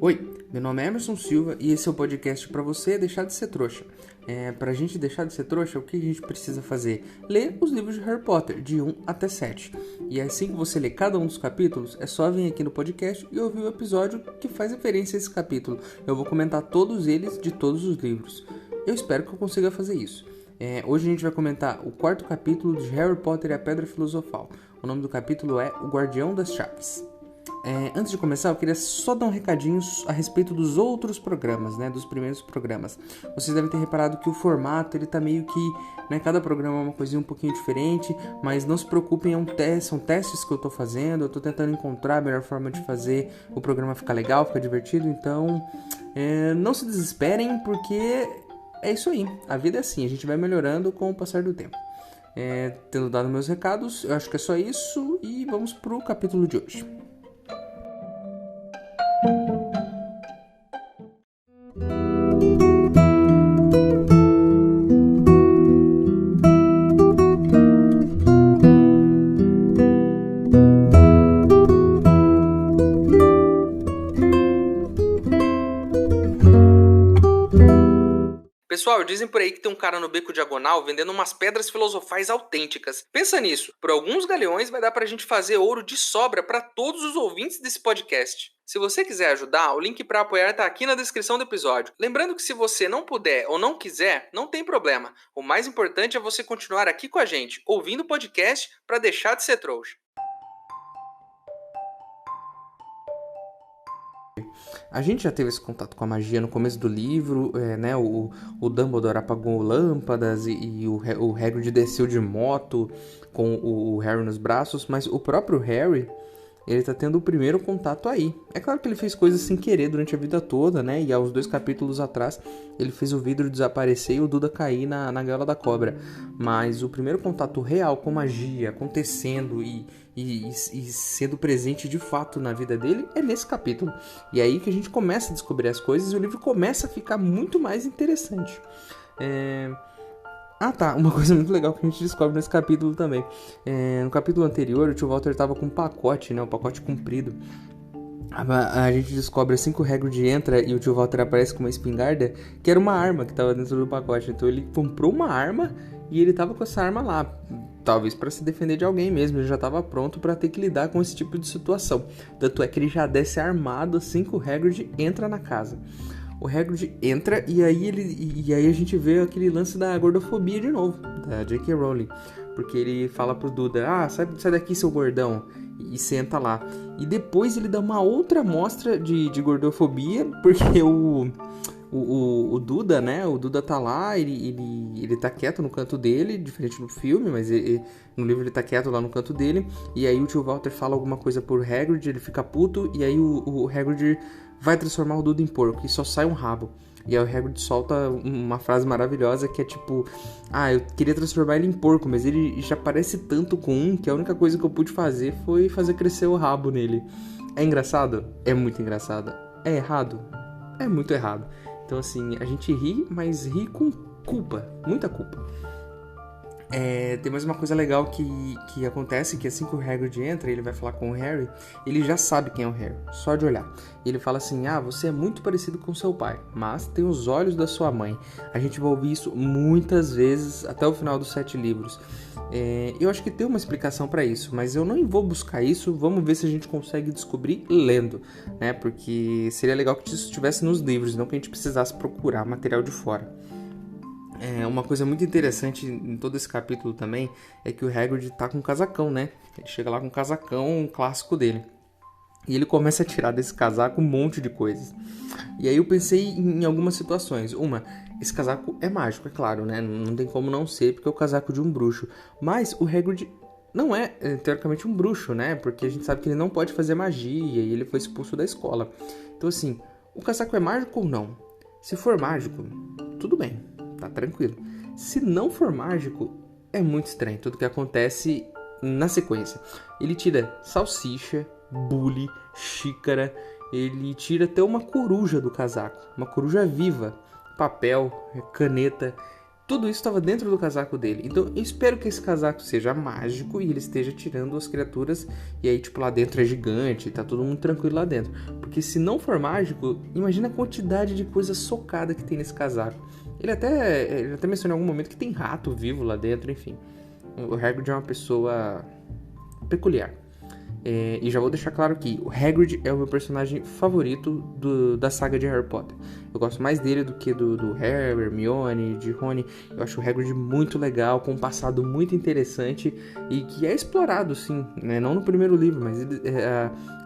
Oi, meu nome é Emerson Silva e esse é o podcast para você deixar de ser trouxa. Pra gente deixar de ser trouxa, o que a gente precisa fazer? Ler os livros de Harry Potter, de 1 até 7. E assim que você lê cada um dos capítulos, é só vir aqui no podcast e ouvir o episódio que faz referência a esse capítulo. Eu vou comentar todos eles de todos os livros. Eu espero que eu consiga fazer isso. Hoje a gente vai comentar o quarto capítulo de Harry Potter e a Pedra Filosofal. O nome do capítulo é O Guardião das Chaves. Antes de começar, eu queria só dar um recadinho a respeito dos outros programas, né, dos primeiros programas. Vocês devem ter reparado que o formato, ele tá meio que, né, cada programa é uma coisinha um pouquinho diferente, mas não se preocupem, são testes que eu tô fazendo, eu tô tentando encontrar a melhor forma de fazer o programa ficar legal, ficar divertido, então não se desesperem, porque é isso aí, a vida é assim, a gente vai melhorando com o passar do tempo. Tendo dado meus recados, eu acho que é só isso e vamos pro capítulo de hoje. Pessoal, dizem por aí que tem um cara no beco diagonal vendendo umas pedras filosofais autênticas. Pensa nisso, por alguns galeões vai dar pra gente fazer ouro de sobra pra todos os ouvintes desse podcast. Se você quiser ajudar, o link pra apoiar tá aqui na descrição do episódio. Lembrando que se você não puder ou não quiser, não tem problema. O mais importante é você continuar aqui com a gente, ouvindo o podcast pra deixar de ser trouxa. A gente já teve esse contato com a magia no começo do livro, né? O Dumbledore apagou lâmpadas e o Hagrid desceu de moto com o Harry nos braços, mas o próprio Harry, ele tá tendo o primeiro contato aí. É claro que ele fez coisas sem querer durante a vida toda, né? E há uns 2 capítulos atrás, ele fez o vidro desaparecer e o Duda cair na gaiola da cobra. Mas o primeiro contato real com magia acontecendo e sendo presente de fato na vida dele é nesse capítulo. E é aí que a gente começa a descobrir as coisas e o livro começa a ficar muito mais interessante. Uma coisa muito legal que a gente descobre nesse capítulo também. No capítulo anterior, o tio Walter tava com um pacote, né? Um pacote comprido. A gente descobre assim que o Hagrid entra e o tio Walter aparece com uma espingarda, que era uma arma que tava dentro do pacote. Então ele comprou uma arma e ele tava com essa arma lá. Talvez para se defender de alguém mesmo, ele já estava pronto para ter que lidar com esse tipo de situação. Tanto é que ele já desce armado assim que o Hagrid entra na casa. O Hagrid entra e aí a gente vê aquele lance da gordofobia de novo, da J.K. Rowling. Porque ele fala pro Duda, sai daqui seu gordão, e senta lá. E depois ele dá uma outra amostra de gordofobia, porque o Duda, né? O Duda tá lá, ele tá quieto no canto dele, diferente no filme, mas no livro ele tá quieto lá no canto dele. E aí o tio Walter fala alguma coisa pro Hagrid, ele fica puto, e aí o Hagrid vai transformar o Duda em porco, e só sai um rabo. E aí o Hagrid solta uma frase maravilhosa que é tipo, eu queria transformar ele em porco, mas ele já parece tanto com um que a única coisa que eu pude fazer foi fazer crescer o rabo nele. É engraçado? É muito engraçado. É errado? É muito errado. Então, assim, a gente ri, mas ri com culpa, muita culpa. Tem mais uma coisa legal que acontece, que assim que o Hagrid entra e ele vai falar com o Harry, ele já sabe quem é o Harry, só de olhar. E ele fala assim, você é muito parecido com seu pai, mas tem os olhos da sua mãe. A gente vai ouvir isso muitas vezes até o final dos 7 livros. Eu acho que tem uma explicação para isso, mas eu não vou buscar isso, vamos ver se a gente consegue descobrir lendo, né? Porque seria legal que isso estivesse nos livros, não que a gente precisasse procurar material de fora. Uma coisa muito interessante em todo esse capítulo também é que o Hagrid tá com um casacão, né? Ele chega lá com um casacão clássico dele. E ele começa a tirar desse casaco um monte de coisas. E aí eu pensei em algumas situações. Esse casaco é mágico, é claro, né? Não tem como não ser, porque é o casaco de um bruxo. Mas o Hagrid não é, teoricamente, um bruxo, né? Porque a gente sabe que ele não pode fazer magia e ele foi expulso da escola. Então, assim, o casaco é mágico ou não? Se for mágico, tudo bem. Tá tranquilo. Se não for mágico, é muito estranho tudo que acontece na sequência. Ele tira salsicha, bule, xícara, ele tira até uma coruja do casaco, uma coruja viva, papel, caneta, tudo isso estava dentro do casaco dele. Então eu espero que esse casaco seja mágico e ele esteja tirando as criaturas. E aí, tipo, lá dentro é gigante, tá todo mundo tranquilo lá dentro. Porque se não for mágico, imagina a quantidade de coisa socada que tem nesse casaco. Ele até mencionou em algum momento que tem rato vivo lá dentro, enfim. O Hagrid é uma pessoa peculiar. E já vou deixar claro que o Hagrid é o meu personagem favorito da saga de Harry Potter. Eu gosto mais dele do que do Harry, Hermione, de Rony. Eu acho o Hagrid muito legal, com um passado muito interessante e que é explorado, sim, né? Não no primeiro livro, mas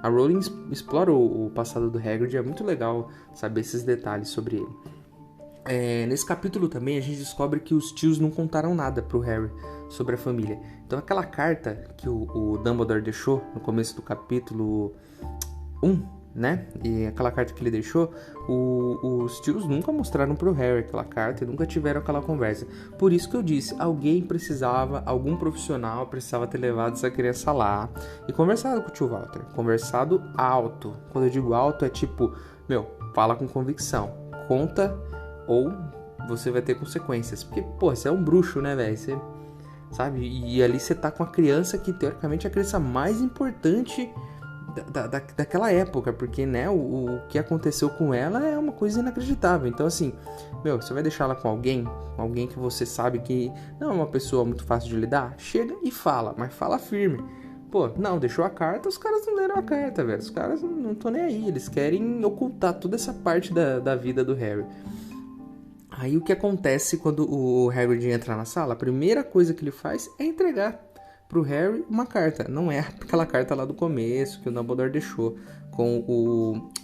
a Rowling explora o passado do Hagrid. É muito legal saber esses detalhes sobre ele. Nesse capítulo também a gente descobre que os tios não contaram nada pro Harry sobre a família. Então aquela carta que o Dumbledore deixou no começo do capítulo 1, né? E aquela carta que ele deixou, os tios nunca mostraram pro Harry aquela carta e nunca tiveram aquela conversa. Por isso que eu disse, algum profissional precisava ter levado essa criança lá e conversado com o tio Walter. Conversado alto. Quando eu digo alto é tipo, fala com convicção. Conta ou você vai ter consequências. Porque, você é um bruxo, né, velho? Você sabe? E ali você tá com a criança que, teoricamente, é a criança mais importante daquela época. Porque, né, o que aconteceu com ela é uma coisa inacreditável. Então, assim, você vai deixar ela com alguém que você sabe que não é uma pessoa muito fácil de lidar? Chega e fala, mas fala firme. Não, deixou a carta, os caras não leram a carta, velho. Os caras não estão nem aí. Eles querem ocultar toda essa parte da vida do Harry. Aí o que acontece quando o Hagrid entra na sala? A primeira coisa que ele faz é entregar pro Harry uma carta. Não é aquela carta lá do começo que o Dumbledore deixou com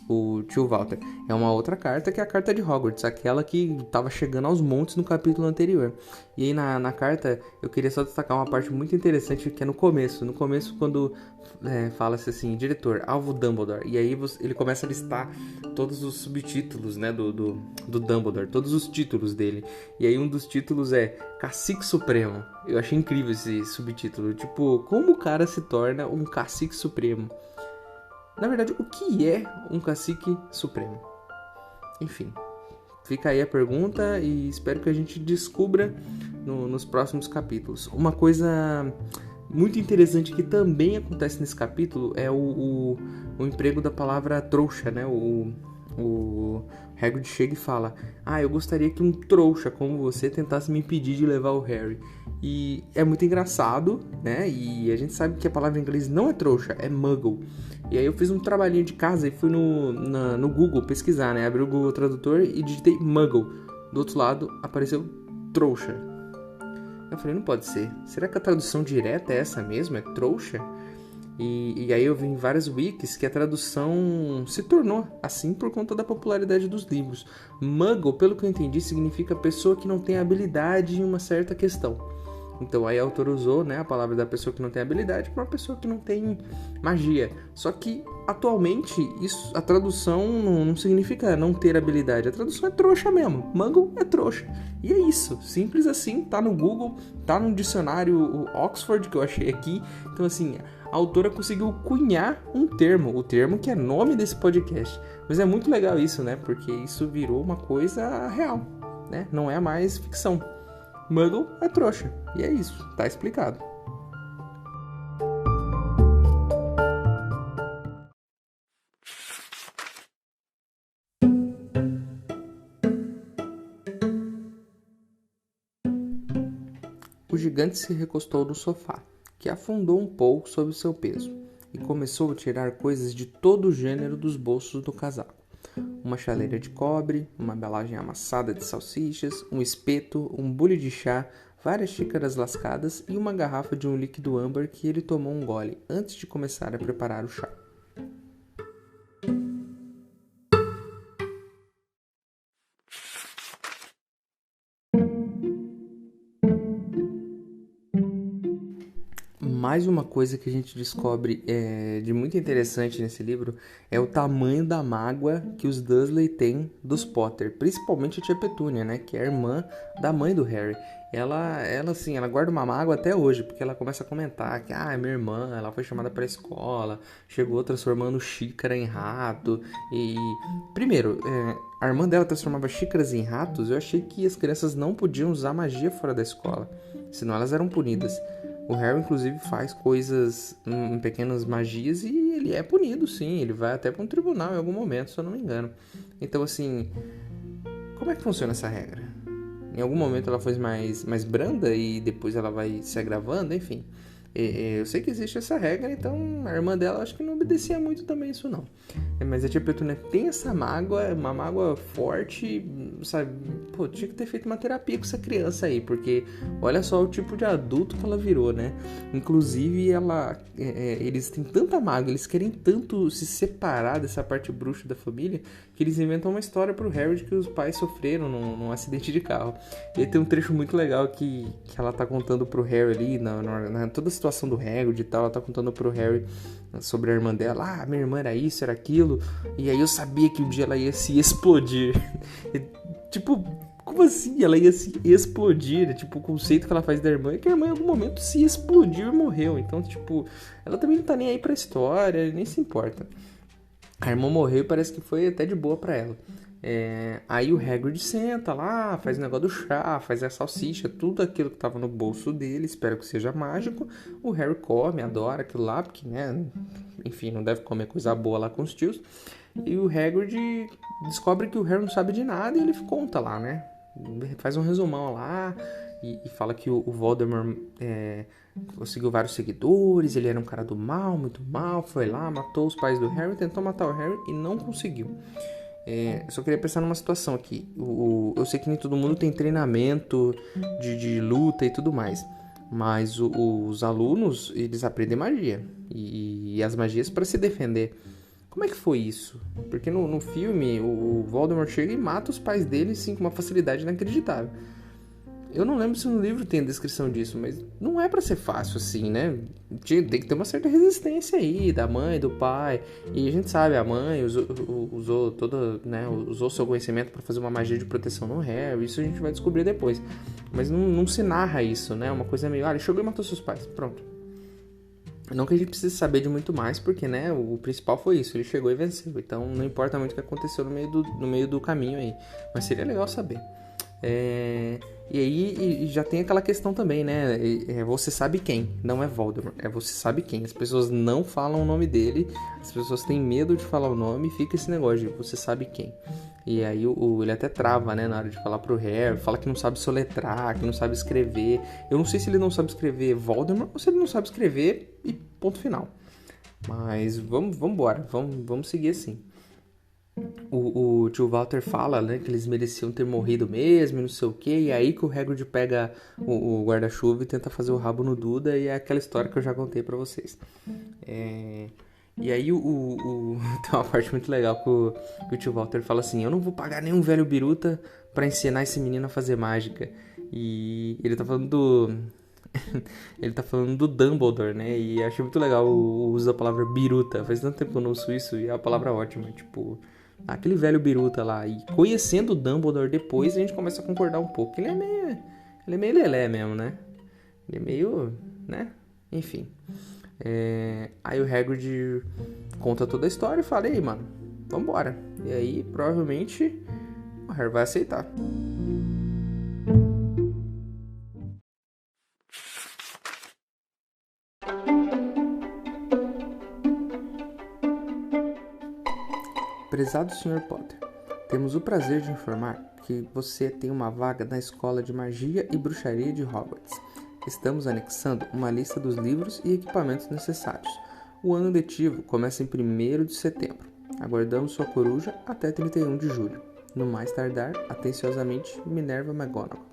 o tio Walter. É uma outra carta, que é a carta de Hogwarts, aquela que estava chegando aos montes no capítulo anterior. E aí na carta eu queria só destacar uma parte muito interessante que é no começo. No começo, quando fala-se assim, diretor, alvo Dumbledore. E aí ele começa a listar todos os subtítulos, né, do Dumbledore, todos os títulos dele. E aí um dos títulos é Cacique Supremo. Eu achei incrível esse subtítulo. Tipo, como o cara se torna um Cacique Supremo? Na verdade, o que é um Cacique Supremo? Enfim, fica aí a pergunta e espero que a gente descubra nos próximos capítulos. Uma coisa muito interessante que também acontece nesse capítulo é o emprego da palavra trouxa, né? O Hagrid chega e fala: eu gostaria que um trouxa como você tentasse me impedir de levar o Harry. E é muito engraçado, né? E a gente sabe que a palavra em inglês não é trouxa, é muggle. E aí eu fiz um trabalhinho de casa e fui no Google pesquisar, né? Abri o Google Tradutor e digitei muggle. Do outro lado apareceu trouxa. Eu falei, não pode ser. Será que a tradução direta é essa mesmo? É trouxa? E aí eu vi em várias wikis que a tradução se tornou assim por conta da popularidade dos livros. Muggle, pelo que eu entendi, significa pessoa que não tem habilidade em uma certa questão. Então aí a autora usou, né, a palavra da pessoa que não tem habilidade para uma pessoa que não tem magia. Só que atualmente a tradução não significa não ter habilidade. A tradução é trouxa mesmo. Muggle é trouxa. E é isso. Simples assim. Tá no Google, tá no dicionário Oxford que eu achei aqui. Então assim, a autora conseguiu cunhar um termo. O termo que é nome desse podcast. Mas é muito legal isso, né? Porque isso virou uma coisa real, né? Não é mais ficção. Muggle é trouxa. E é isso, tá explicado. O gigante se recostou no sofá, que afundou um pouco sob seu peso, e começou a tirar coisas de todo o gênero dos bolsos do casaco. Uma chaleira de cobre, uma embalagem amassada de salsichas, um espeto, um bule de chá, várias xícaras lascadas e uma garrafa de um líquido âmbar que ele tomou um gole antes de começar a preparar o chá. Mais uma coisa que a gente descobre de muito interessante nesse livro é o tamanho da mágoa que os Dursley têm dos Potter, principalmente a tia Petúnia, né, que é a irmã da mãe do Harry. ela assim, ela guarda uma mágoa até hoje, porque ela começa a comentar que, minha irmã, ela foi chamada pra escola, chegou transformando xícara em rato, e... Primeiro, a irmã dela transformava xícaras em ratos, eu achei que as crianças não podiam usar magia fora da escola, senão elas eram punidas. O Harry, inclusive, faz coisas em pequenas magias e ele é punido, sim. Ele vai até para um tribunal em algum momento, se eu não me engano. Então, assim, como é que funciona essa regra? Em algum momento ela foi mais branda e depois ela vai se agravando, enfim. Eu sei que existe essa regra, então a irmã dela acho que não obedecia muito também isso não. Mas a tia Petúnia tem essa mágoa, uma mágoa forte, sabe? Pô, tinha que ter feito uma terapia com essa criança aí, porque olha só o tipo de adulto que ela virou, né? Inclusive eles têm tanta mágoa, eles querem tanto se separar dessa parte bruxa da família, que eles inventam uma história pro Harry de que os pais sofreram num acidente de carro. E aí tem um trecho muito legal que ela tá contando pro Harry ali, na toda a situação do Hagrid e tal, ela tá contando pro Harry sobre a irmã dela. Minha irmã era isso, era aquilo, e aí eu sabia que um dia ela ia se explodir. E, tipo, como assim? Ela ia se explodir? Tipo, o conceito que ela faz da irmã é que a irmã em algum momento se explodiu e morreu. Então, tipo, ela também não tá nem aí pra história, nem se importa. A irmã morreu e parece que foi até de boa pra ela. Aí o Hagrid senta lá, faz o negócio do chá, faz a salsicha, tudo aquilo que tava no bolso dele, espero que seja mágico. O Harry come, adora aquilo lá, porque, né, enfim, não deve comer coisa boa lá com os tios. E o Hagrid descobre que o Harry não sabe de nada e ele conta lá, né? Faz um resumão lá e fala que o Voldemort conseguiu vários seguidores, ele era um cara do mal, muito mal, foi lá, matou os pais do Harry, tentou matar o Harry e não conseguiu. Eu só queria pensar numa situação aqui. Eu sei que nem todo mundo tem treinamento de luta e tudo mais, mas os alunos, eles aprendem magia e as magias para se defender. Como é que foi isso? Porque no filme o Voldemort chega e mata os pais dele sim, com uma facilidade inacreditável. Eu não lembro se no livro tem a descrição disso, mas não é pra ser fácil assim, né? Tem que ter uma certa resistência aí da mãe, do pai. E a gente sabe, a mãe usou toda, né, usou seu conhecimento pra fazer uma magia de proteção no Harry. Isso a gente vai descobrir depois. Mas não se narra isso, né? Uma coisa meio, ele chegou e matou seus pais. Pronto. Não que a gente precise saber de muito mais, porque, né, o principal foi isso, ele chegou e venceu. Então não importa muito o que aconteceu no meio do caminho aí. Mas seria legal saber. E aí já tem aquela questão também, né? Você sabe quem, não é Voldemort, é você sabe quem. As pessoas não falam o nome dele, as pessoas têm medo de falar o nome e fica esse negócio de você sabe quem. E aí ele até trava, né, na hora de falar pro Harry, fala que não sabe soletrar, que não sabe escrever. Eu não sei se ele não sabe escrever Voldemort ou se ele não sabe escrever e ponto final. Mas vamos embora, vamos seguir assim. O tio Walter fala, né, que eles mereciam ter morrido mesmo e não sei o que, e aí que o Hagrid pega o guarda-chuva e tenta fazer o rabo no Duda, e é aquela história que eu já contei pra vocês. E aí tem uma parte muito legal que o tio Walter fala assim: eu não vou pagar nenhum velho biruta pra ensinar esse menino a fazer mágica. E ele tá falando do... ele tá falando do Dumbledore, né? E achei muito legal o uso da palavra biruta. Faz tanto tempo que eu não uso isso e é uma palavra ótima. Tipo, aquele velho biruta lá. E conhecendo o Dumbledore depois, a gente começa a concordar um pouco. Ele é meio lelé mesmo, né? Ele é meio, né? Enfim. Aí o Hagrid conta toda a história e fala: ei, mano, vambora. E aí, provavelmente, o Harry vai aceitar. Prezado Sr. Potter, temos o prazer de informar que você tem uma vaga na Escola de Magia e Bruxaria de Hogwarts. Estamos anexando uma lista dos livros e equipamentos necessários. O ano letivo começa em 1º de setembro. Aguardamos sua coruja até 31 de julho. No mais tardar, atenciosamente, Minerva McGonagall.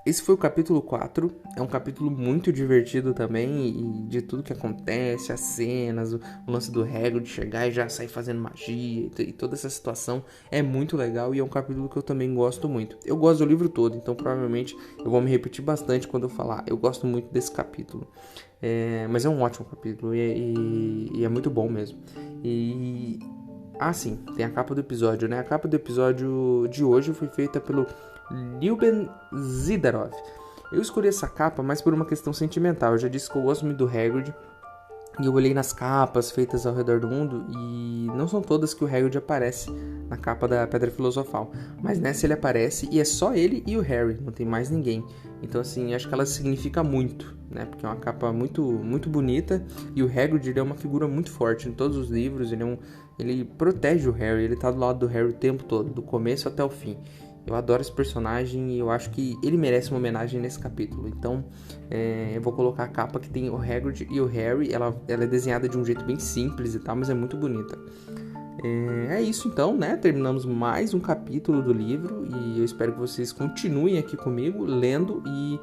esse foi o capítulo 4, é um capítulo muito divertido também, e de tudo que acontece, as cenas, o lance do Hagrid chegar e já sair fazendo magia, e toda essa situação é muito legal, e é um capítulo que eu também gosto muito. Eu gosto do livro todo, então provavelmente eu vou me repetir bastante quando eu falar, eu gosto muito desse capítulo. Mas é um ótimo capítulo, e é muito bom mesmo. Sim, tem a capa do episódio, né? A capa do episódio de hoje foi feita pelo Lyuben Zidarov. Eu escolhi essa capa mais por uma questão sentimental. Eu já disse que eu gosto muito do Hagrid, e eu olhei nas capas feitas ao redor do mundo, e não são todas que o Hagrid aparece na capa da Pedra Filosofal, mas nessa ele aparece, e é só ele e o Harry, não tem mais ninguém. Então assim, acho que ela significa muito, né? Porque é uma capa muito, muito bonita, e o Hagrid, ele é uma figura muito forte em todos os livros. Ele protege o Harry, ele tá do lado do Harry o tempo todo, do começo até o fim. Eu adoro esse personagem, e eu acho que ele merece uma homenagem nesse capítulo. Então, eu vou colocar a capa que tem o Hagrid e o Harry. Ela é desenhada de um jeito bem simples e tal, mas é muito bonita. É isso então, né? Terminamos mais um capítulo do livro, e eu espero que vocês continuem aqui comigo, lendo e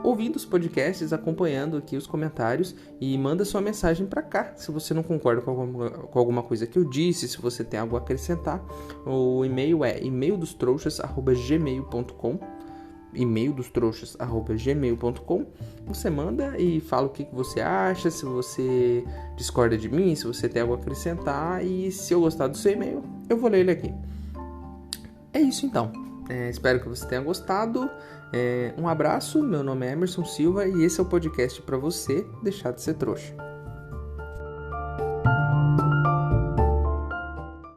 ouvindo os podcasts, acompanhando aqui os comentários, e manda sua mensagem para cá se você não concorda com alguma coisa que eu disse, se você tem algo a acrescentar. O e-mail é e-maildostrouxas@gmail.com, e-maildostrouxas@gmail.com. Você manda e fala o que você acha, se você discorda de mim, se você tem algo a acrescentar, e se eu gostar do seu e-mail, eu vou ler ele aqui. É isso então. Espero que você tenha gostado. Um abraço, meu nome é Emerson Silva, e esse é o podcast para você deixar de ser trouxa.